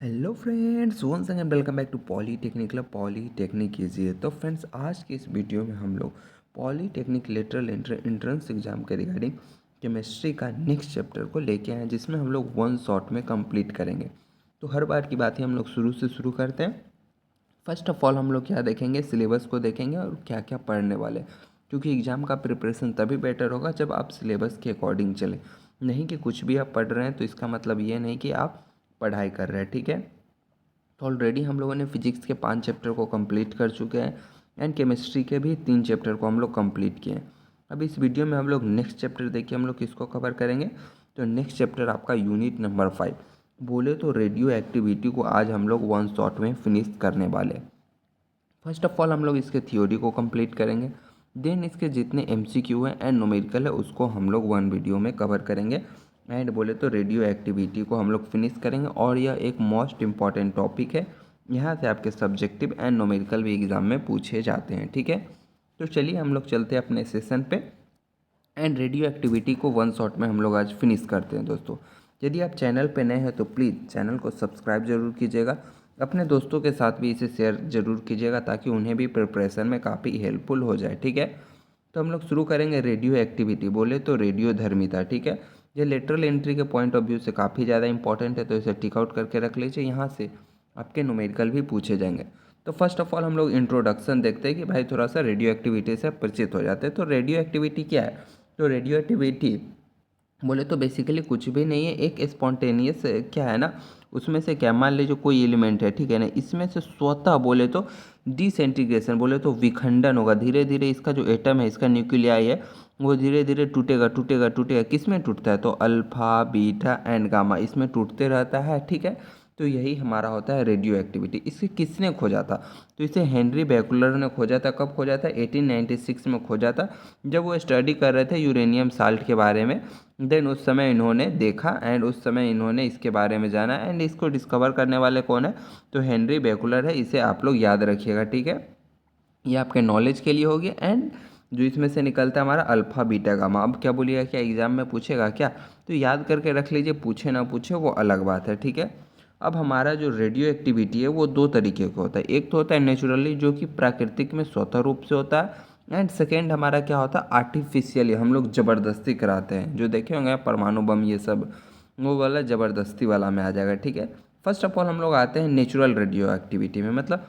Hello friends, once again welcome back to polytechnic club polytechnic कीजिए। तो friends, आज की इस वीडियो में हम लोग पॉलीटेक्निक लेटरल एंट्रेंस एग्जाम के रिगार्डिंग केमिस्ट्री का नेक्स्ट चैप्टर को लेके आए हैं, जिसमें हम लोग वन शॉट में कंप्लीट करेंगे। तो हर बार की बात ही हम लोग शुरू से शुरू करते हैं। फर्स्ट ऑफ ऑल हम लोग क्या देखेंगे, सिलेबस को देखेंगे और क्या क्या पढ़ने वाले, क्योंकि एग्ज़ाम का प्रिपरेशन तभी बेटर होगा जब आप सिलेबस के अकॉर्डिंग चलें। नहीं कि कुछ भी आप पढ़ रहे हैं तो इसका मतलब ये नहीं कि आप पढ़ाई कर रहे हैं। ठीक है, तो ऑलरेडी हम लोगों ने फिजिक्स के 5 चैप्टर को कंप्लीट कर चुके हैं एंड केमिस्ट्री के भी 3 चैप्टर को हम लोग कंप्लीट किए हैं। अब इस वीडियो में हम लोग नेक्स्ट चैप्टर देखिए हम लोग किसको कवर करेंगे। तो नेक्स्ट चैप्टर आपका यूनिट नंबर 5 बोले तो रेडियो एक्टिविटी को आज हम लोग वन शॉट में फिनिश करने वाले। फर्स्ट ऑफ ऑल हम लोग इसके थ्योरी को कंप्लीट करेंगे, देन इसके जितने एमसीक्यू हैं एंड न्यूमेरिकल है उसको हम लोग वन वीडियो में कवर करेंगे एंड बोले तो रेडियो एक्टिविटी को हम लोग फिनिश करेंगे। और यह एक मोस्ट इम्पॉर्टेंट टॉपिक है, यहाँ से आपके सब्जेक्टिव एंड न्यूमेरिकल भी एग्जाम में पूछे जाते हैं। ठीक है, तो चलिए हम लोग चलते हैं अपने सेशन पे एंड रेडियो एक्टिविटी को वन शॉट में हम लोग आज फिनिश करते हैं। दोस्तों, यदि आप चैनल पे नए हैं तो प्लीज़ चैनल को सब्सक्राइब जरूर कीजिएगा, अपने दोस्तों के साथ भी इसे शेयर जरूर कीजिएगा ताकि उन्हें भी प्रिपरेशन में काफ़ी हेल्पफुल हो जाए। ठीक है, तो हम लोग शुरू करेंगे रेडियो एक्टिविटी बोले तो रेडियो धर्मिता। ठीक है, ये लेटरल एंट्री के पॉइंट ऑफ व्यू से काफ़ी ज़्यादा इंपॉर्टेंट है, तो इसे टिक आउट करके रख लीजिए, यहाँ से आपके न्यूमेरिकल भी पूछे जाएंगे। तो फर्स्ट ऑफ ऑल हम लोग इंट्रोडक्शन देखते हैं कि भाई थोड़ा सा रेडियो एक्टिविटी से परिचित हो जाते हैं। तो रेडियो एक्टिविटी क्या है? तो रेडियो एक्टिविटी बोले तो बेसिकली कुछ भी नहीं है, एक स्पॉन्टेनियस क्या है ना, उसमें से क्या मान लीजिए कोई एलिमेंट है, ठीक है ना, इसमें से स्वतः बोले तो डिसइंटीग्रेशन बोले तो विखंडन होगा। धीरे धीरे इसका जो एटम है, इसका न्यूक्लियाई है, वो धीरे धीरे टूटेगा टूटेगा टूटेगा। किस में टूटता है? तो अल्फा बीटा एंड गामा इसमें टूटते रहता है। ठीक है, तो यही हमारा होता है रेडियो एक्टिविटी। इसे किसने खोजा था? तो इसे हेनरी बेकुलर ने खोजा था। कब खोजा था? 1896 में खोजा था, जब वो स्टडी कर रहे थे यूरेनियम साल्ट के बारे में। देन उस समय इन्होंने देखा एंड उस समय इन्होंने इसके बारे में जाना एंड इसको डिस्कवर करने वाले कौन है? तो हेनरी बेकुलर है। इसे आप लोग याद रखिएगा। ठीक है, ये आपके नॉलेज के लिए होगी। एंड जो इसमें से निकलता है हमारा अल्फा बीटा गामा। अब क्या बोलिएगा, क्या एग्जाम में पूछेगा क्या? तो याद करके रख लीजिए, पूछे ना पूछे वो अलग बात है। ठीक है, अब हमारा जो रेडियो एक्टिविटी है वो दो तरीके का होता है। एक तो होता है नेचुरली, जो कि प्राकृतिक में स्वतः रूप से होता है, एंड सेकेंड हमारा क्या होता है? आर्टिफिशियली, हम लोग ज़बरदस्ती कराते हैं। जो देखे होंगे परमाणु बम ये सब, वो वाला ज़बरदस्ती वाला में आ जाएगा। ठीक है, फर्स्ट ऑफ ऑल हम लोग आते हैं नेचुरल रेडियो एक्टिविटी में। मतलब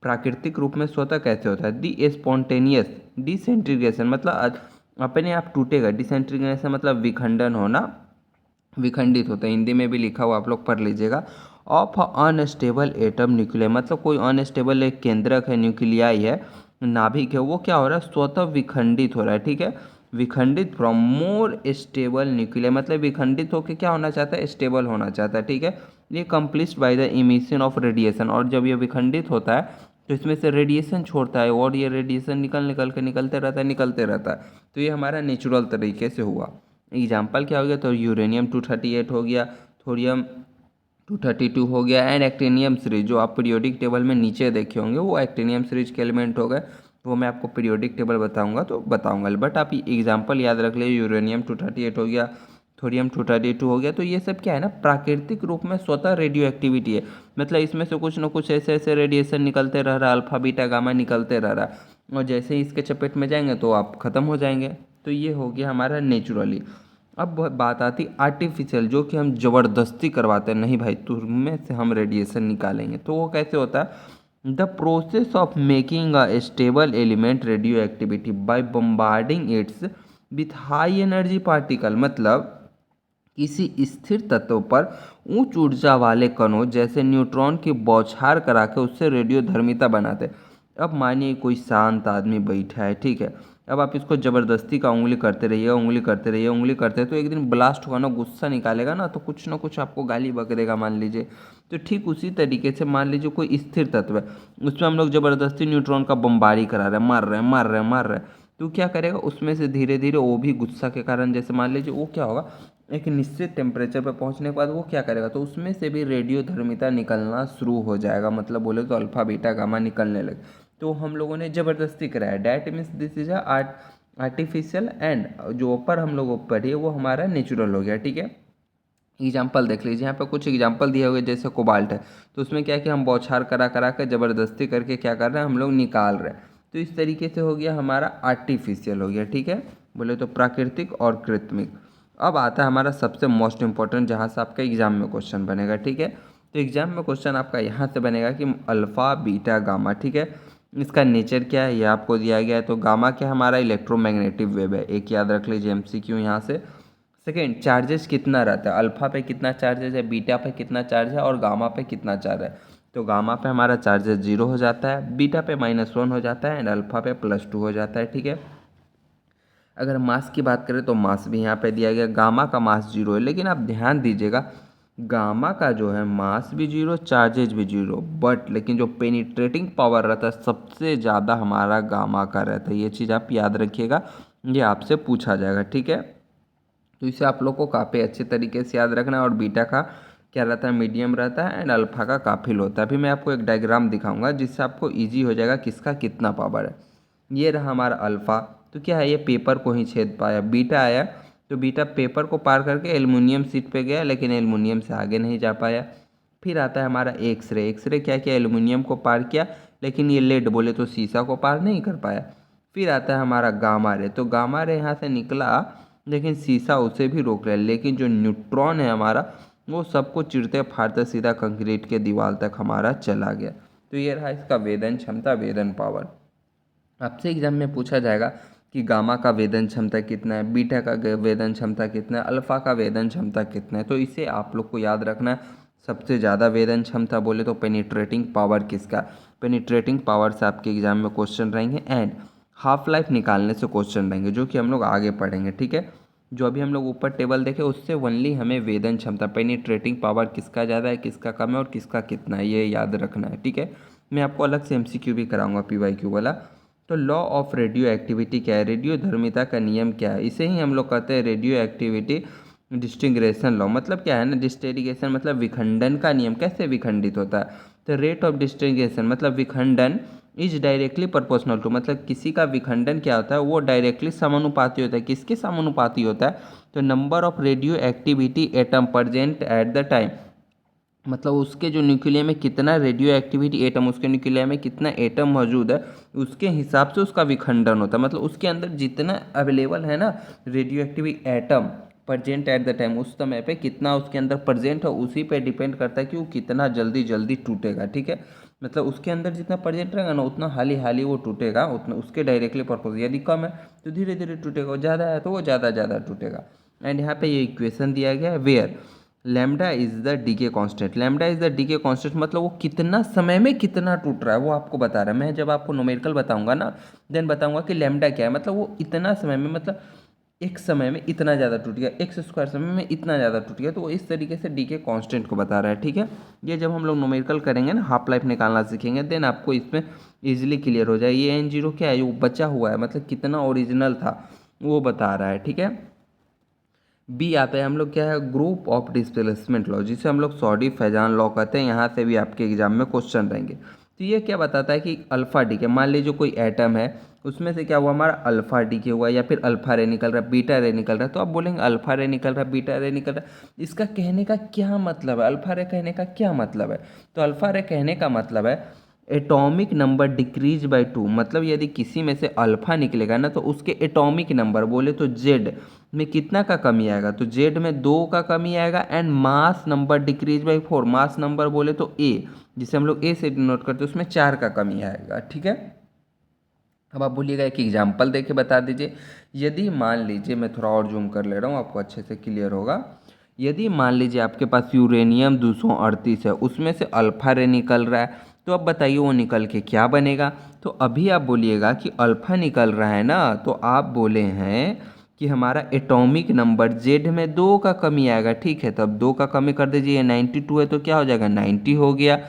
प्राकृतिक रूप में स्वतः कैसे होता है? दी स्पॉन्टेनियस डिसइंटीग्रेशन, मतलब अपने आप टूटेगा। डिसइंटीग्रेशन मतलब विखंडन होना, विखंडित होता है। हिंदी में भी लिखा हुआ आप लोग पढ़ लीजिएगा। ऑफ अनस्टेबल एटम न्यूक्लियर, मतलब कोई अनस्टेबल एक केंद्रक है, न्यूक्लियाई है, नाभिक है, वो क्या हो रहा है? स्वतः विखंडित हो रहा है। ठीक है, विखंडित फ्रॉम मोर स्टेबल न्यूक्लियर, मतलब विखंडित होकर क्या होना चाहता है? स्टेबल होना चाहता है। ठीक है, ये complete by the emission of radiation, और जब ये विखंडित होता है तो इसमें से रेडिएशन छोड़ता है और ये रेडिएशन निकल निकल के निकलते रहता है निकलते रहता है। तो ये हमारा नेचुरल तरीके से हुआ। एग्जाम्पल क्या हो गया? तो यूरेनियम 238 हो गया, थोरियम 232 हो गया एंड एक्टिनियम सीरीज, जो आप पीरियोडिक टेबल में नीचे देखे होंगे वो एक्टिनियम सीरीज के एलिमेंट हो गए। वो मैं आपको पीरियोडिक टेबल बताऊंगा तो बताऊंगा, बट आप एग्जाम्पल याद रख लीजिए। यूरेनियम 238 हो गया, थोरियम 232 हो गया। तो ये सब क्या है ना, प्राकृतिक रूप में स्वतः रेडियो एक्टिविटी है। मतलब इसमें से कुछ ना कुछ ऐसे ऐसे रेडिएशन निकलते रह रहा है, अल्फा बीटा गामा निकलते रह रहा है, और जैसे ही इसके चपेट में जाएंगे तो आप खत्म हो जाएंगे। तो ये हो गया हमारा नेचुरली। अब बात आती आर्टिफिशियल, जो कि हम ज़बरदस्ती करवाते हैं, नहीं भाई तुम्हें से हम रेडिएशन निकालेंगे। तो वो कैसे होता है? The process of making a stable element radio activity by bombarding it's with high energy particle, मतलब किसी स्थिर तत्व पर उच्च ऊर्जा वाले कणों जैसे न्यूट्रॉन की बौछार करा के उससे रेडियो धर्मिता बनाते हैं। अब मानिए कोई शांत आदमी बैठा है, ठीक है, अब आप इसको ज़बरदस्ती का उंगली करते रहिए उंगली करते रहिए उंगली करते, तो एक दिन ब्लास्ट होगा ना, गुस्सा निकालेगा ना, तो कुछ ना कुछ आपको गाली बक देगा मान लीजिए। तो ठीक उसी तरीके से मान लीजिए कोई स्थिर तत्व है, उसमें हम लोग ज़बरदस्ती न्यूट्रॉन का बमबारी करा रहे हैं, मार रहे हैं मार रहे हैं मार रहे हैं, तो क्या करेगा? उसमें से धीरे धीरे वो भी गुस्सा के कारण, जैसे मान लीजिए वो क्या होगा, एक निश्चित टेम्परेचर पर पहुंचने के बाद वो क्या करेगा? तो उसमें से भी रेडियो धर्मिता निकलना शुरू हो जाएगा, मतलब बोले तो अल्फा बीटा गामा निकलने लगे। तो हम लोगों ने ज़बरदस्ती कराया। That means this is artificial and जो ऊपर हम लोग पढ़िए वो हमारा नेचुरल हो गया। ठीक है, एग्जाम्पल देख लीजिए, यहाँ पे कुछ एग्जाम्पल दिए हुए जैसे कोबाल्ट है, तो उसमें क्या है कि हम बौछार करा करा कर ज़बरदस्ती करके क्या कर रहे हैं, हम लोग निकाल रहे हैं। तो इस तरीके से हो गया हमारा आर्टिफिशियल हो गया, ठीक है, बोले तो प्राकृतिक और कृत्रिम। अब आता है हमारा सबसे मोस्ट इम्पॉर्टेंट, जहाँ से आपका एग्जाम में क्वेश्चन बनेगा, ठीक है। तो एग्जाम में क्वेश्चन आपका यहाँ से बनेगा कि अल्फ़ा बीटा गामा, ठीक है, इसका नेचर क्या है ये आपको दिया गया है। तो गामा क्या हमारा इलेक्ट्रोमैग्नेटिक वेव है, एक याद रख लीजिए MCQ यहाँ से। सेकेंड, चार्जेस कितना रहता है, अल्फा पे कितना चार्जेस है, बीटा पे कितना चार्ज है और गामा पे कितना चार्ज है। तो गामा पे हमारा चार्जेस 0 हो जाता है, बीटा पे -1 हो जाता है एंड अल्फा पे +2 हो जाता है, ठीक है। अगर मास की बात करें तो मास भी यहाँ पे दिया गया, गामा का मास 0 है, लेकिन आप ध्यान दीजिएगा गामा का जो है मास भी 0, चार्जेज भी 0, बट लेकिन जो पेनिट्रेटिंग पावर रहता है सबसे ज़्यादा हमारा गामा का रहता है। ये चीज़ आप याद रखिएगा, ये आपसे पूछा जाएगा, ठीक है। तो इसे आप लोग को काफ़ी अच्छे तरीके से याद रखना है। और बीटा का क्या रहता है, मीडियम रहता है एंड अल्फा का काफ़ी लो होता है। अभी मैं आपको एक डायग्राम दिखाऊंगा जिससे आपको इजी हो जाएगा किसका कितना पावर है। ये रहा हमारा अल्फ़ा, तो क्या है, ये पेपर को ही छेद पाया। बीटा आया तो बीटा पेपर को पार करके एल्युमिनियम शीट पे गया, लेकिन एल्युमिनियम से आगे नहीं जा पाया। फिर आता है हमारा एक्सरे, एक्सरे क्या किया, एल्युमिनियम को पार किया, लेकिन ये लेड बोले तो शीशा को पार नहीं कर पाया। फिर आता है हमारा गामा रे, तो गामा रे यहाँ से निकला लेकिन शीशा उसे भी रोक लिया, लेकिन जो न्यूट्रॉन है हमारा वो सबको चिरते फाड़ते सीधा कंक्रीट के दीवार तक हमारा चला गया। तो ये रहा इसका वेदन क्षमता, वेदन पावर। आपसे एग्जाम में पूछा जाएगा कि गामा का वेदन क्षमता कितना है, बीटा का वेदन क्षमता कितना है, अल्फा का वेदन क्षमता कितना है। तो इसे आप लोग को याद रखना है। सबसे ज़्यादा वेदन क्षमता बोले तो पेनिट्रेटिंग पावर किसका, पेनिट्रेटिंग पावर से आपके एग्जाम में क्वेश्चन रहेंगे एंड हाफ लाइफ निकालने से क्वेश्चन रहेंगे, जो कि हम लोग आगे पढ़ेंगे, ठीक है। जो अभी हम लोग ऊपर टेबल देखे उससे ओनली हमें वेदन क्षमता, पेनिट्रेटिंग पावर किसका ज़्यादा है, किसका कम है और किसका कितना है, ये याद रखना है, ठीक है। मैं आपको अलग से MCQ भी कराऊंगा PYQ वाला। तो लॉ ऑफ रेडियो एक्टिविटी क्या है, रेडियो धर्मिता का नियम क्या है, इसे ही हम लोग कहते हैं रेडियो एक्टिविटी डिस्टिंग्रेशन लॉ। मतलब क्या है ना, डिस्टेरिगेशन मतलब विखंडन का नियम, कैसे विखंडित होता है। तो रेट ऑफ डिस्टिंग्रेशन मतलब विखंडन इज डायरेक्टली प्रोपोर्शनल टू, मतलब किसी का विखंडन क्या होता है वो डायरेक्टली समानुपाती होता है, किसके समानुपाती होता है, तो number of radio activity atom present at the time, मतलब उसके जो न्यूक्लियर में कितना रेडियो एक्टिविटी एटम, उसके न्यूक्लियर में कितना एटम मौजूद है उसके हिसाब से उसका विखंडन होता है। मतलब उसके अंदर जितना अवेलेबल है ना radio activity atom present at the time, उस समय पे कितना उसके अंदर प्रेजेंट है उसी पे डिपेंड करता है कि वो कितना जल्दी जल्दी टूटेगा, ठीक है। मतलब उसके अंदर जितना प्रेजेंट रहेगा ना उतना हाली हाली वो टूटेगा, उतना उसके डायरेक्टली पर्पज। यदि कम है तो धीरे धीरे टूटेगा, ज़्यादा है तो वो ज़्यादा ज़्यादा टूटेगा। एंड यहाँ पे ये इक्वेशन दिया गया है where lambda is the decay constant, lambda is the decay constant मतलब वो कितना समय में कितना टूट रहा है वो आपको बता रहा है। मैं जब आपको न्यूमेरिकल बताऊंगा ना देन बताऊंगा कि लैम्डा क्या है, मतलब वो इतना समय में, मतलब एक समय में इतना ज़्यादा टूट गया, x² समय में इतना ज़्यादा टूट गया, तो वो इस तरीके से डी के कांस्टेंट को बता रहा है, ठीक है। ये जब हम लोग न्यूमेरिकल करेंगे ना, हाफ लाइफ निकालना सीखेंगे, देन आपको इसमें इजीली क्लियर हो जाए। ये n0 क्या है, वो बचा हुआ है, मतलब कितना ओरिजिनल था वो बता रहा है, ठीक है। बी आता है हम लोग क्या है, ग्रुप ऑफ डिस्प्लेसमेंट लॉ, जिसे हम लोग सॉडी फैजान लॉ कहते हैं। यहाँ से भी आपके एग्जाम में क्वेश्चन रहेंगे। तो ये क्या बताता है कि अल्फा डी के, मान लीजिए कोई एटम है उसमें से क्या हुआ हमारा अल्फा डी के हुआ या फिर अल्फा रे निकल रहा है, बीटा रे निकल रहा है, तो आप बोलेंगे अल्फा रे निकल रहा है, बीटा रे निकल रहा है, इसका कहने का क्या मतलब है, अल्फा रे कहने का क्या मतलब है। तो अल्फा रे कहने का मतलब है एटॉमिक नंबर डिक्रीज बाय 2, मतलब यदि किसी में से अल्फा निकलेगा ना तो उसके एटॉमिक नंबर बोले तो जेड में कितना का कमी आएगा, तो जेड में 2 का कमी आएगा and mass number decrease by 4, mass number बोले तो ए, जिसे हम लोग ए से डिनोट करते हैं, उसमें 4 का कमी आएगा, ठीक है। अब आप बोलिएगा एक एग्जाम्पल देके बता दीजिए। यदि मान लीजिए, मैं थोड़ा और जूम कर ले रहा हूँ आपको अच्छे से क्लियर होगा। यदि मान लीजिए आपके पास यूरेनियम 238 है, उसमें से अल्फा रे निकल रहा है, तो अब बताइए वो निकल के क्या बनेगा। तो अभी आप बोलिएगा कि अल्फा निकल रहा है ना, तो आप बोले हैं कि हमारा एटॉमिक नंबर जेड में 2 का कमी आएगा, ठीक है। तो अब 2 का कमी कर दीजिए, 92 है तो क्या हो जाएगा 90 हो गया।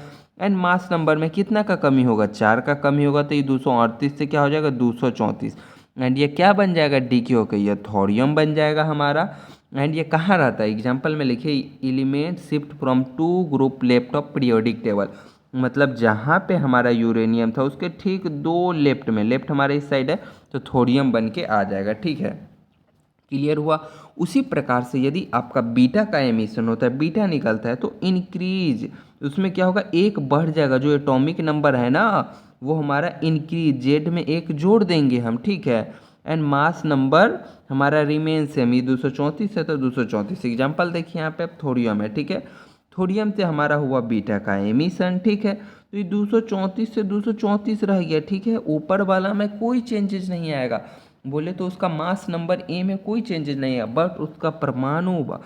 एंड मास नंबर में कितना का कमी होगा, 4 का कमी होगा, तो ये 238 से क्या हो जाएगा 234। एंड ये क्या बन जाएगा डी के होकर, ये थोरियम बन जाएगा हमारा। एंड ये कहाँ रहता है, एग्जाम्पल में लिखिए element shift from 2 group left of periodic table, मतलब जहाँ पे हमारा यूरेनियम था उसके ठीक 2 लेफ्ट में, लेफ्ट हमारे इस साइड है तो थोरियम बन के आ जाएगा, ठीक है। क्लियर हुआ। उसी प्रकार से यदि आपका बीटा का एमिशन होता है, बीटा निकलता है, तो इंक्रीज, उसमें क्या होगा, एक बढ़ जाएगा, जो एटॉमिक नंबर है ना वो हमारा इंक्रीज, जेड में एक जोड़ देंगे हम, ठीक है। एंड मास नंबर हमारा रिमेन सेम, ये 234 है तो 234। एग्जाम्पल देखिए यहाँ पे, अब थोरियम है, ठीक है, थोरियम से हमारा हुआ बीटा का एमिशन, ठीक है। तो ये 234 से 234 रह गया, ठीक है। ऊपर वाला में कोई चेंजेस नहीं आएगा, बोले तो उसका मास नंबर ए में कोई चेंजेस नहीं है, बट उसका परमाणु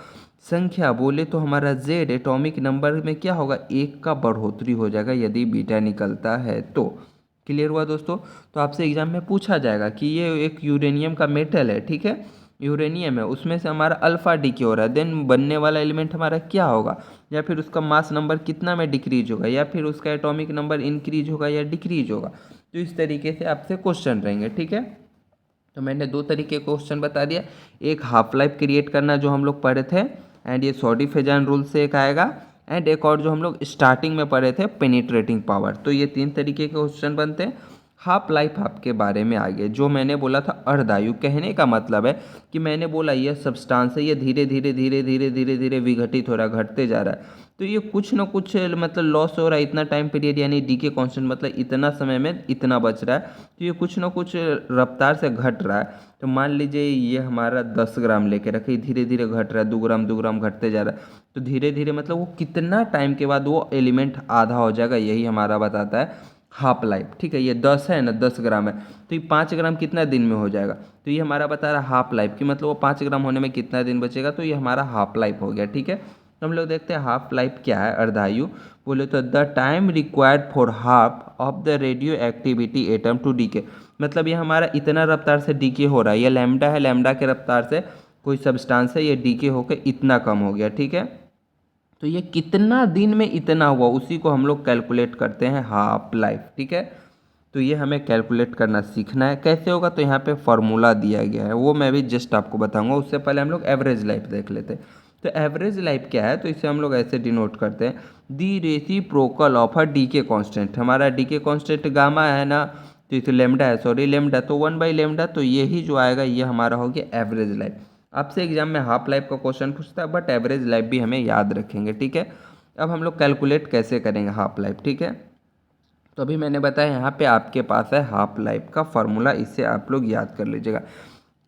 संख्या बोले तो हमारा जेड एटॉमिक नंबर में क्या होगा, एक का बढ़ोतरी हो जाएगा यदि बीटा निकलता है तो। क्लियर हुआ दोस्तों। तो आपसे एग्जाम में पूछा जाएगा कि ये एक यूरेनियम का मेटल है, ठीक है, यूरेनियम है, उसमें से हमारा अल्फा डीके हो रहा है, देन बनने वाला एलिमेंट हमारा क्या होगा, या फिर उसका मास नंबर कितना में डिक्रीज होगा, या फिर उसका एटॉमिक नंबर इंक्रीज होगा या डिक्रीज होगा। तो इस तरीके से आपसे क्वेश्चन रहेंगे, ठीक है। तो मैंने दो तरीके क्वेश्चन बता दिया, एक हाफ लाइफ क्रिएट करना जो हम लोग पढ़े थे, एंड ये सॉडिफेजान रूल से एक आएगा, एंड एक और जो हम लोग स्टार्टिंग में पढ़े थे पेनिट्रेटिंग पावर। तो ये तीन तरीके के क्वेश्चन बनते हैं। हाफ लाइफ आपके बारे में आगे जो मैंने बोला था अर्धायु, कहने का मतलब है कि मैंने बोला यह सब्सटेंस है, ये धीरे धीरे धीरे धीरे धीरे धीरे विघटित हो रहा है, घटते जा रहा है, तो ये कुछ ना कुछ मतलब लॉस हो रहा है, इतना टाइम पीरियड, यानी डी के कॉन्स्टेंट मतलब इतना समय में इतना बच रहा है, तो ये कुछ ना कुछ रफ्तार से घट रहा है। तो मान लीजिए ये हमारा 10 ग्राम लेके रखे, धीरे धीरे घट रहा है, 2 ग्राम घटते जा रहा है, तो धीरे धीरे मतलब वो कितना टाइम के बाद वो एलिमेंट आधा हो जाएगा, यही हमारा बताता है हाफ लाइफ, ठीक है। ये 10 है ना, 10 ग्राम है, तो ये 5 ग्राम कितना दिन में हो जाएगा, तो ये हमारा बता रहा है हाफ लाइफ की, मतलब वो 5 ग्राम होने में कितना दिन बचेगा, तो ये हमारा हाफ लाइफ हो गया, ठीक है। तो हम लोग देखते हैं हाफ लाइफ क्या है, अर्धायु बोले तो the time required for half of the radioactivity atom to decay, मतलब ये हमारा इतना रफ्तार से डीके हो रहा है, ये लैम्डा है, लैम्डा के रफ्तार से कोई सब्सटेंस है, ये डीके होकर इतना कम हो गया, ठीक है। तो ये कितना दिन में इतना हुआ, उसी को हम लोग कैलकुलेट करते हैं हाफ लाइफ, ठीक है। तो ये हमें कैलकुलेट करना सीखना है, कैसे होगा, तो यहाँ पे फॉर्मूला दिया गया है, वो मैं भी जस्ट आपको बताऊंगा। उससे पहले हम लोग एवरेज लाइफ देख लेते हैं। तो एवरेज लाइफ क्या है, तो इसे हम लोग ऐसे डिनोट करते हैं, दी रेसिप्रोकल ऑफ अ डी के कॉन्स्टेंट, हमारा डी के कॉन्स्टेंट गामा है ना, तो इसे लेमडा है, सॉरी लेमडा, तो 1/लेमडा, तो यही जो आएगा ये हमारा हो गया एवरेज लाइफ। आपसे एग्जाम में हाफ लाइफ का क्वेश्चन पूछता है, बट एवरेज लाइफ भी हमें याद रखेंगे, ठीक है। अब हम लोग कैलकुलेट कैसे करेंगे हाफ लाइफ, ठीक है। तो अभी मैंने बताया यहाँ पे आपके पास है हाफ लाइफ का फॉर्मूला, इसे आप लोग याद कर लीजिएगा।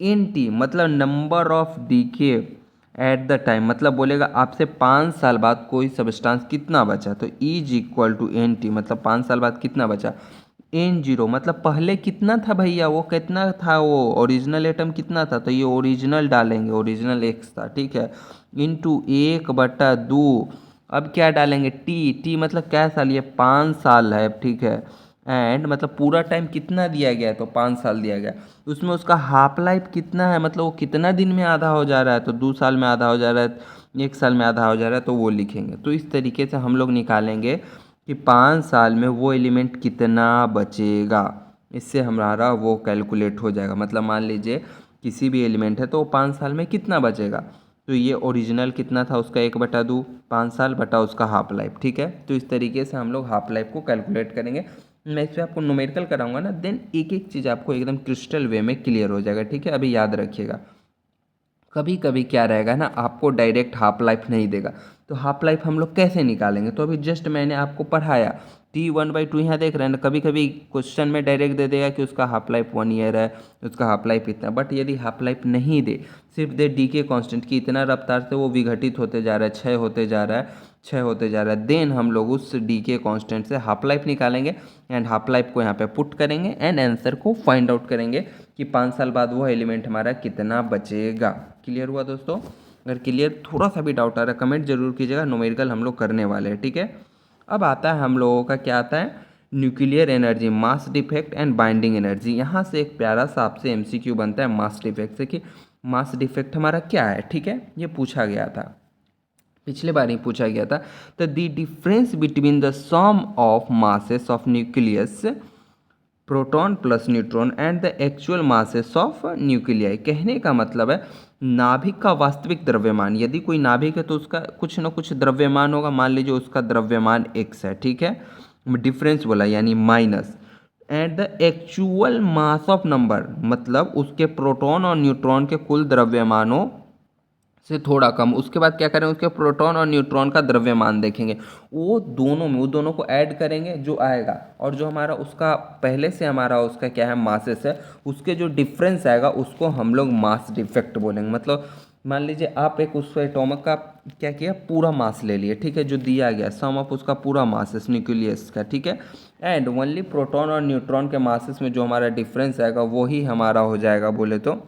एन टी मतलब number of decay at the time, मतलब बोलेगा आपसे 5 साल बाद कोई सब्सटेंस कितना बचा, तो is equal to N T, मतलब 5 साल बाद कितना बचा। एन जीरो मतलब पहले कितना था भैया, वो कितना था, वो ओरिजिनल एटम कितना था, तो ये ओरिजिनल डालेंगे, ओरिजिनल एक्स था, ठीक है, इंटू 1/2। अब क्या डालेंगे, टी, टी मतलब क्या साल, ये 5 साल है, ठीक है। एंड मतलब पूरा टाइम कितना दिया गया है, तो 5 साल दिया गया, उसमें उसका हाफ लाइफ कितना है, मतलब वो कितना दिन में आधा हो जा रहा है, तो 2 साल में आधा हो जा रहा है, 1 साल में आधा हो जा रहा है, तो वो लिखेंगे। तो इस तरीके से हम लोग निकालेंगे कि 5 साल में वो एलिमेंट कितना बचेगा, इससे हमारा वो कैलकुलेट हो जाएगा। मतलब मान लीजिए किसी भी एलिमेंट है तो वो 5 साल में कितना बचेगा, तो ये ओरिजिनल कितना था उसका 1/2, 5 साल बटा उसका हाफ लाइफ, ठीक है। तो इस तरीके से हम लोग हाफ लाइफ को कैलकुलेट करेंगे। मैं इस पर आपको न्यूमेरिकल कराऊंगा ना, देन एक एक चीज़ आपको एकदम क्रिस्टल वे में क्लियर हो जाएगा, ठीक है। अभी याद रखिएगा, कभी कभी क्या रहेगा ना, आपको डायरेक्ट हाफ लाइफ नहीं देगा, तो हाफ लाइफ हम लोग कैसे निकालेंगे, तो अभी जस्ट मैंने आपको पढ़ाया T1/2 यहाँ देख रहे हैं ना, कभी कभी क्वेश्चन में डायरेक्ट दे देगा कि उसका हाफ लाइफ 1 ईयर है, उसका हाफ लाइफ इतना, बट यदि हाफ लाइफ नहीं दे, सिर्फ दे डी के कॉन्स्टेंट की इतना रफ्तार से वो विघटित होते जा रहा है, क्षय होते जा रहा है, क्षय होते जा रहा है, देन हम लोग उस डी के कॉन्स्टेंट से हाफ लाइफ निकालेंगे, एंड हाफ लाइफ को यहाँ पे पुट करेंगे, एंड आंसर को फाइंड आउट करेंगे कि 5 साल बाद वो एलिमेंट हमारा कितना बचेगा। क्लियर हुआ दोस्तों। अगर क्लियर थोड़ा सा भी डाउट आ रहा है कमेंट जरूर कीजिएगा, न्यूमेरिकल हम लोग करने वाले हैं, ठीक है। अब आता है हम लोगों का क्या आता है, nuclear energy, mass defect and binding energy. यहाँ से एक प्यारा सा आपसे एमसीक्यू बनता है मास डिफेक्ट से, कि मास डिफेक्ट हमारा क्या है, ठीक है। ये पूछा गया था, पिछले बार ही पूछा गया था। तो the difference between the sum of masses of nucleus, proton plus neutron, and the actual masses of nuclei, कहने का मतलब है नाभिक का वास्तविक द्रव्यमान, यदि कोई नाभिक है तो उसका कुछ ना कुछ द्रव्यमान होगा, मान लीजिए उसका द्रव्यमान x है, ठीक है, डिफरेंस बोला यानी minus, at the actual mass of number, मतलब उसके प्रोटॉन और न्यूट्रॉन के कुल द्रव्यमानों से थोड़ा कम। उसके बाद क्या करें, उसके प्रोटॉन और न्यूट्रॉन का द्रव्यमान देखेंगे, वो दोनों को ऐड करेंगे जो आएगा, और जो हमारा उसका पहले से हमारा उसका क्या है मासेस है, उसके जो डिफरेंस आएगा उसको हम लोग मास डिफेक्ट बोलेंगे। मतलब मान लीजिए आप एक उस एटॉमिक का क्या किया, पूरा मास ले लिए, ठीक है, जो दिया गया सम ऑफ उसका पूरा मासेस न्यूक्लियस का, ठीक है, एंड ओनली प्रोटॉन और न्यूट्रॉन के मासेस में जो हमारा डिफरेंस आएगा वही हमारा हो जाएगा, बोले तो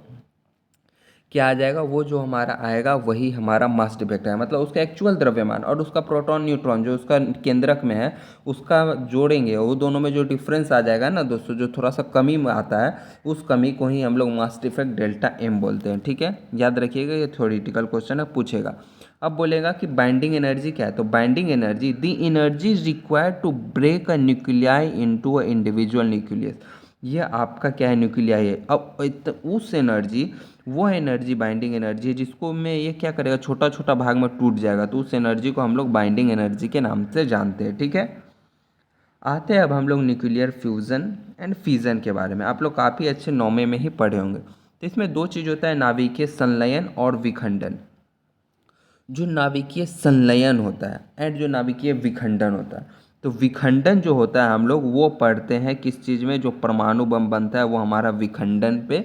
क्या आ जाएगा, वो जो हमारा आएगा वही हमारा मास डिफेक्ट है। मतलब उसका एक्चुअल द्रव्यमान और उसका प्रोटॉन न्यूट्रॉन जो उसका केंद्रक में है उसका जोड़ेंगे, वो दोनों में जो डिफरेंस आ जाएगा ना दोस्तों, जो थोड़ा सा कमी में आता है, उस कमी को ही हम लोग मास डिफेक्ट डेल्टा एम बोलते हैं, ठीक है। याद रखिएगा, ये थ्योरेटिकल क्वेश्चन है, पूछेगा। अब बोलेगा कि बाइंडिंग एनर्जी क्या है, तो binding energy the energy is required to break a nuclei into a individual nucleus. ये आपका क्या है, न्यूक्लियाई है। अब उस एनर्जी, वो एनर्जी बाइंडिंग एनर्जी है जिसको में ये क्या करेगा, छोटा छोटा भाग में टूट जाएगा, तो उस एनर्जी को हम लोग बाइंडिंग एनर्जी के नाम से जानते हैं, ठीक है। आते हैं अब हम लोग न्यूक्लियर फ्यूज़न एंड फिजन के बारे में। आप लोग काफ़ी अच्छे नौमे में ही पढ़े होंगे। तो इसमें दो चीज़ होता है, नाभिकीय संलयन और विखंडन। जो नाभिकीय संलयन होता है एंड जो नाभिकीय विखंडन होता है, तो विखंडन जो होता है हम लोग वो पढ़ते हैं किस चीज़ में, जो परमाणु बम बनता है वो हमारा विखंडन पे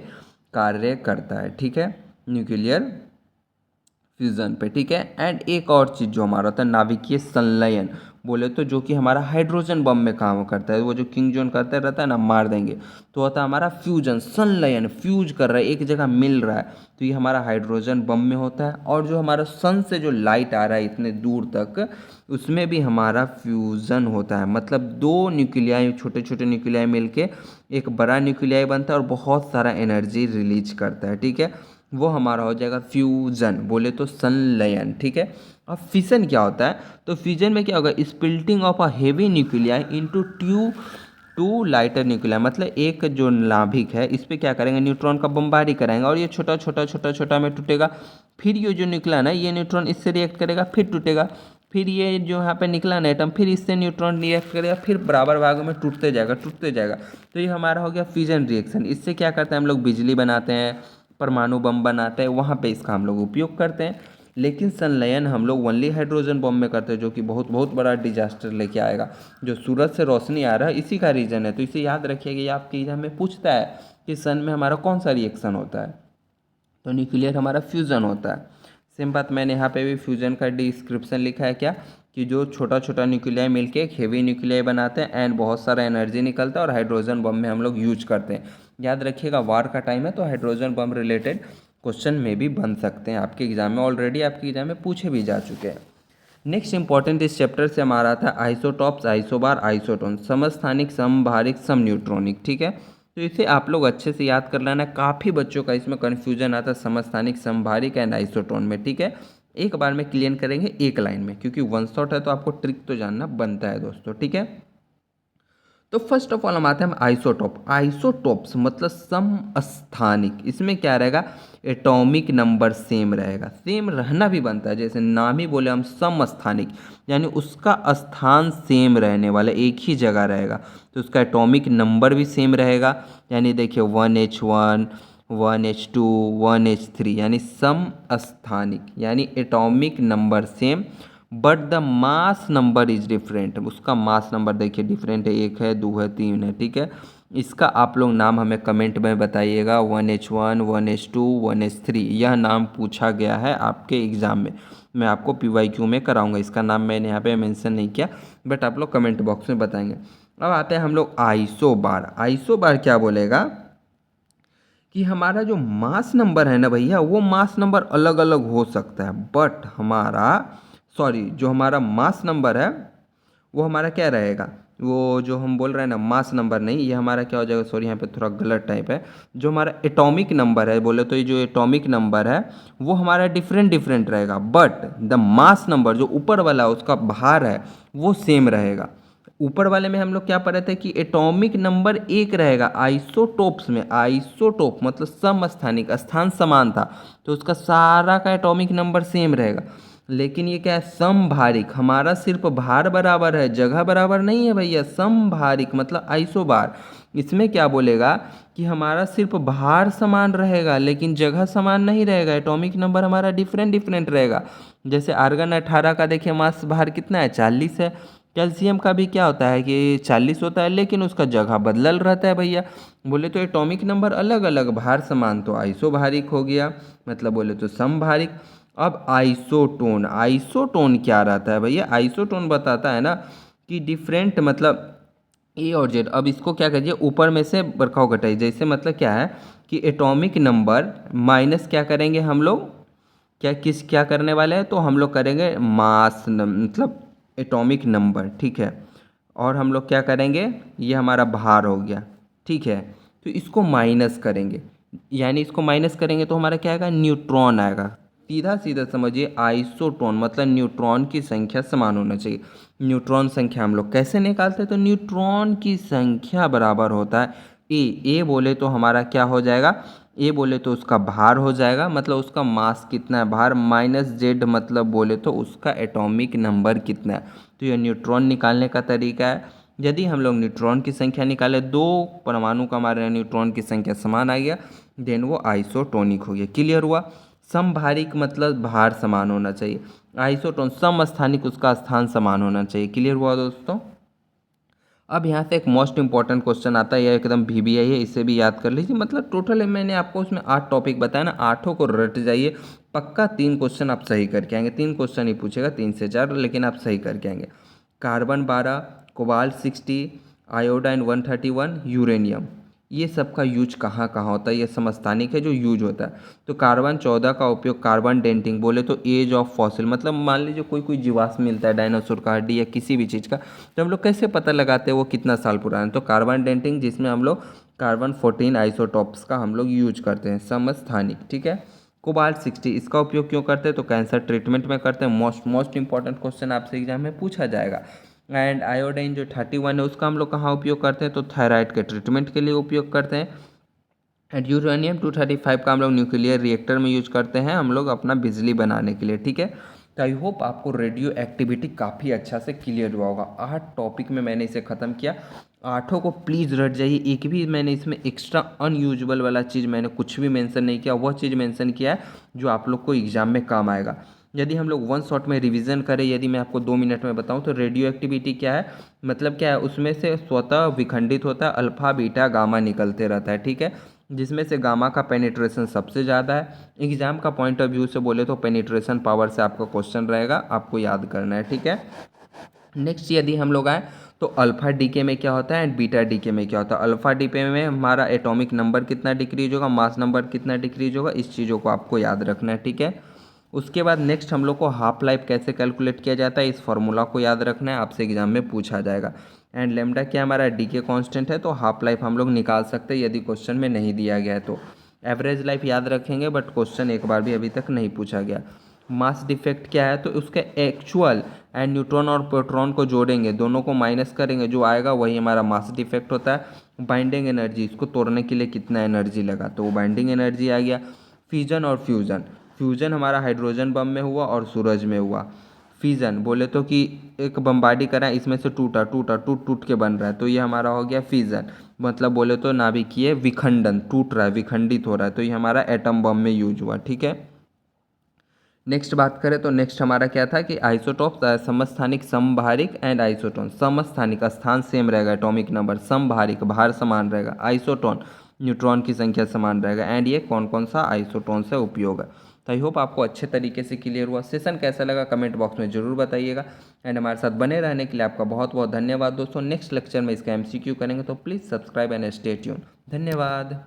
कार्य करता है, ठीक है, न्यूक्लियर फ्यूजन पे, ठीक है। एंड एक और चीज़ जो हमारा होता है नाभिकीय संलयन, बोले तो जो कि हमारा हाइड्रोजन बम में काम करता है, वो जो किंग जोन करता रहता है ना, मार देंगे, तो होता है हमारा फ्यूजन, संलयन, फ्यूज कर रहा है, एक जगह मिल रहा है, तो ये हमारा हाइड्रोजन बम में होता है। और जो हमारा सन से जो लाइट आ रहा है इतने दूर तक, उसमें भी हमारा फ्यूज़न होता है। मतलब दो न्यूक्लियाई, छोटे छोटे न्यूक्लियाई मिलके एक बड़ा न्यूक्लियाई बनता है और बहुत सारा एनर्जी रिलीज करता है, ठीक है, वो हमारा हो जाएगा फ्यूजन, बोले तो संलयन, ठीक है। अब फिशन क्या होता है, तो फिजन में क्या होगा, splitting of a heavy nuclei into two lighter nuclei. मतलब एक जो नाभिक है इस पर क्या करेंगे, न्यूट्रॉन का बमबारी कराएंगे और ये छोटा छोटा छोटा छोटा में टूटेगा। फिर ये जो निकला ना, ये न्यूट्रॉन इससे रिएक्ट करेगा, फिर टूटेगा। फिर ये जो यहाँ पे निकला ना एटम, फिर इससे न्यूट्रॉन रिएक्ट करेगा, फिर बराबर भागों में टूटते जाएगा, टूटते जाएगा। तो ये हमारा हो गया फिजन रिएक्शन। इससे क्या करते हैं हम लोग, बिजली बनाते हैं, परमाणु बम बनाते हैं, वहाँ पे इसका हम लोग उपयोग करते हैं। लेकिन संलयन हम लोग ओनली हाइड्रोजन बम में करते हैं, जो कि बहुत बहुत बड़ा डिजास्टर लेके आएगा। जो सूरज से रोशनी आ रहा है इसी का रीजन है। तो इसे याद रखिएगा, ये आपके एग्जाम में पूछता है कि सन में हमारा कौन सा रिएक्शन होता है, तो न्यूक्लियर हमारा फ्यूज़न होता है। सेम बात मैंने यहाँ पे भी फ्यूज़न का डिस्क्रिप्शन लिखा है क्या, कि जो छोटा छोटा न्यूक्लियाई मिलके एक हेवी न्यूक्लियाई बनाते हैं एंड बहुत सारा एनर्जी निकलता है, और हाइड्रोजन बम में हम लोग यूज करते हैं। याद रखिएगा, वार का टाइम है तो हाइड्रोजन बम रिलेटेड क्वेश्चन में भी बन सकते हैं आपके एग्जाम में, ऑलरेडी आपके एग्जाम में पूछे भी जा चुके हैं। नेक्स्ट इंपॉर्टेंट इस चैप्टर से हमारा था आइसोटॉप्स, आइसोबार, आइसोटोन, समस्थानिक, समभारिक, सम न्यूट्रॉनिक, ठीक है। तो इसे आप लोग अच्छे से याद कर लेना। काफ़ी बच्चों का इसमें कन्फ्यूजन आता है समस्थानिक, समभारिक एंड आइसोटोन में, ठीक है। एक बार में क्लियर करेंगे एक लाइन में, क्योंकि वन शॉट है तो आपको ट्रिक तो जानना बनता है दोस्तों, ठीक है। तो फर्स्ट ऑफ ऑल हम आते हैं आइसोटोप। आइसोटोप्स मतलब समस्थानिक, इसमें क्या रहेगा, एटॉमिक नंबर सेम रहेगा। सेम रहना भी बनता है, जैसे नाम ही बोले हम समस्थानिक, यानी उसका स्थान सेम रहने वाला, एक ही जगह रहेगा, तो उसका एटॉमिक नंबर भी सेम रहेगा। यानी देखिए 1H1, 1H2, 1H3, यानी समस्थानिक, यानी atomic number same, but the mass number is different. उसका मास नंबर देखिए डिफरेंट है, एक है, दो है, तीन है, ठीक है। इसका आप लोग नाम हमें कमेंट में बताइएगा। 1H1, 1H2, 1H3, यह नाम पूछा गया है आपके एग्ज़ाम में। मैं आपको PYQ में कराऊंगा, इसका नाम मैंने यहाँ पे मेंशन नहीं किया, बट आप लोग कमेंट बॉक्स में बताएंगे। अब आते हैं हम लोग आइसोबार। आइसोबार क्या बोलेगा कि हमारा जो मास नंबर है ना भैया, वो मास नंबर अलग अलग हो सकता है, बट हमारा जो हमारा मास नंबर है वो हमारा क्या रहेगा, वो जो हम बोल रहे हैं ना मास नंबर नहीं, ये हमारा क्या हो जाएगा, सॉरी यहाँ पे थोड़ा गलत टाइप है। जो हमारा एटॉमिक नंबर है, बोले तो ये जो एटॉमिक नंबर है वो हमारा डिफरेंट डिफरेंट रहेगा, बट द मास नंबर जो ऊपर वाला उसका भार है वो सेम रहेगा। ऊपर वाले में हम लोग क्या पढ़े थे कि एटॉमिक नंबर एक रहेगा, आइसोटोप्स में, आइसोटोप मतलब समस्थानिक, स्थान समान था, तो उसका सारा का एटॉमिक नंबर सेम रहेगा। लेकिन ये क्या है, समभारिक। हमारा सिर्फ भार बराबर है, जगह बराबर नहीं है भैया। समभारिक मतलब आइसोबार। इसमें क्या बोलेगा कि हमारा सिर्फ भार समान रहेगा लेकिन जगह समान नहीं रहेगा, एटॉमिक नंबर हमारा डिफरेंट डिफरेंट रहेगा। जैसे आर्गन 18 का देखिए मास भार कितना है, 40 है। कैल्शियम का भी क्या होता है कि 40 होता है लेकिन उसका जगह बदलल रहता है भैया। बोले तो एटॉमिक नंबर अलग अलग, भार समान तो आइसोभारिक हो गया, मतलब बोले तो समभारिक। अब आइसोटोन, आइसोटोन क्या रहता है भैया, आइसोटोन बताता है ना कि डिफरेंट मतलब ए और जेड। अब इसको क्या करिए, ऊपर में से बरखाव घटाइए। जैसे मतलब क्या है कि एटॉमिक नंबर माइनस क्या करेंगे हम लोग, क्या करने वाले हैं, तो हम लोग करेंगे मतलब एटॉमिक नंबर, ठीक है। और हम लोग क्या करेंगे, ये हमारा भार हो गया, ठीक है। तो इसको माइनस करेंगे, यानी इसको माइनस करेंगे तो हमारा क्या आएगा, न्यूट्रॉन आएगा। सीधा सीधा समझिए, आइसोटोन मतलब न्यूट्रॉन की संख्या समान होना चाहिए। न्यूट्रॉन संख्या हम लोग कैसे निकालते हैं, तो न्यूट्रॉन की संख्या बराबर होता है ए बोले तो हमारा क्या हो जाएगा, ए बोले तो उसका भार हो जाएगा, मतलब उसका मास कितना है भार, माइनस जेड मतलब बोले तो उसका एटॉमिक नंबर कितना है। तो ये न्यूट्रॉन निकालने का तरीका है। यदि हम लोग न्यूट्रॉन की संख्या निकाले, दो परमाणु का हमारे न्यूट्रॉन की संख्या समान आ गया, देन वो आइसोटोनिक हो गया। क्लियर हुआ। समभारिक मतलब भार समान होना चाहिए, आइसोटोन समस्थानिक उसका स्थान समान होना चाहिए। क्लियर हुआ दोस्तों। अब यहाँ से एक मोस्ट इंपॉर्टेंट क्वेश्चन आता है, यह एकदम VBI है, इसे भी याद कर लीजिए। मतलब टोटल मैंने आपको उसमें 8 टॉपिक बताया ना, 8 को रट जाइए पक्का। 3 क्वेश्चन आप सही करके आएंगे, 3 क्वेश्चन ही पूछेगा, 3 से 4, लेकिन आप सही करके आएंगे। कार्बन 12, कोबाल्ट 60, आयोडाइन 131, यूरेनियम, ये सब का यूज कहाँ कहाँ होता है, ये समस्थानिक है जो यूज होता है। तो कार्बन 14 का उपयोग कार्बन डेंटिंग, बोले तो एज ऑफ फॉसिल, मतलब मान लीजिए कोई जीवाश्म मिलता है, डायनासोर का हड्डी या किसी भी चीज़ का, तो हम लोग कैसे पता लगाते हैं वो कितना साल पुराना है, तो कार्बन डेंटिंग, जिसमें हम लोग कार्बन 14 आइसोटॉप्स का हम लोग यूज करते हैं, समस्थानिक, ठीक है। कोबाल्ट 60, इसका उपयोग क्यों करते हैं, तो कैंसर ट्रीटमेंट में करते हैं। मोस्ट इंपॉर्टेंट क्वेश्चन आपसे एग्जाम में पूछा जाएगा। एंड आयोडाइन जो 31 है उसका हम लोग कहाँ उपयोग करते हैं, तो थायराइड के ट्रीटमेंट के लिए उपयोग करते हैं। एंड यूरेनियम 235 का हम लोग न्यूक्लियर रिएक्टर में यूज करते हैं, हम लोग अपना बिजली बनाने के लिए, ठीक है। तो आई होप आपको रेडियो एक्टिविटी काफ़ी अच्छा से क्लियर हुआ होगा। 8 टॉपिक में मैंने इसे ख़त्म किया, 8 को प्लीज़ रट जाइए। एक भी मैंने इसमें एक्स्ट्रा अनयूजुअल वाला चीज़ मैंने कुछ भी मेंशन नहीं किया, वह चीज़ मेंशन किया है जो आप लोग को एग्जाम में काम आएगा। यदि हम लोग वन शॉट में रिवीजन करें, यदि मैं आपको 2 मिनट में बताऊं, तो रेडियो एक्टिविटी क्या है, मतलब क्या है, उसमें से स्वतः विखंडित होता है, अल्फा बीटा गामा निकलते रहता है, ठीक है। जिसमें से गामा का पेनिट्रेशन सबसे ज़्यादा है। एग्जाम का पॉइंट ऑफ व्यू से बोले तो पेनिट्रेशन पावर से आपका क्वेश्चन रहेगा, आपको याद करना है, ठीक है। नेक्स्ट यदि हम लोग आए तो अल्फा डीके में क्या होता है एंड बीटा डीके में क्या होता है। अल्फा डीके में हमारा एटॉमिक नंबर कितना डिक्रीज होगा, मास नंबर कितना डिक्रीज होगा, इस चीज़ों को आपको याद रखना है, ठीक है। उसके बाद नेक्स्ट हम लोग को हाफ लाइफ कैसे कैलकुलेट किया जाता है, इस फॉर्मूला को याद रखना है, आपसे एग्जाम में पूछा जाएगा। एंड लेमडा क्या हमारा डीके कांस्टेंट है, तो हाफ लाइफ हम लोग निकाल सकते हैं यदि क्वेश्चन में नहीं दिया गया है तो। एवरेज लाइफ याद रखेंगे बट क्वेश्चन एक बार भी अभी तक नहीं पूछा गया। मास डिफेक्ट क्या है, तो उसके एक्चुअल एंड न्यूट्रॉन और प्रोटॉन को जोड़ेंगे, दोनों को माइनस करेंगे, जो आएगा वही हमारा मास डिफेक्ट होता है। बाइंडिंग एनर्जी, इसको तोड़ने के लिए कितना एनर्जी लगा, तो वो बाइंडिंग एनर्जी आ गया। फिजन और फ्यूजन, फ्यूजन हमारा हाइड्रोजन बम में हुआ और सूरज में हुआ। फिजन बोले तो कि एक बमबाडी करा, इसमें से टूटा टूटा टूट टूट के बन रहा है, तो ये हमारा हो गया फिजन, मतलब बोले तो नाभिकीय विखंडन, टूट रहा है, विखंडित हो रहा है, तो ये हमारा एटम बम में यूज हुआ, ठीक है। नेक्स्ट बात करें तो नेक्स्ट हमारा क्या था कि आइसोटॉप, समस्थानिक, समभारिक एंड आइसोटोन। समस्थानिक स्थान सेम रहेगा, एटॉमिक नंबर, समभारिक भार समान रहेगा, आइसोटोन न्यूट्रॉन की संख्या समान रहेगा। एंड ये कौन कौन सा आइसोटोन से उपयोग है। तो आई होप आपको अच्छे तरीके से क्लियर हुआ। सेशन कैसा लगा कमेंट बॉक्स में ज़रूर बताइएगा। एंड हमारे साथ बने रहने के लिए आपका बहुत बहुत धन्यवाद दोस्तों। नेक्स्ट लेक्चर में इसका MCQ करेंगे, तो please subscribe and stay tune. धन्यवाद।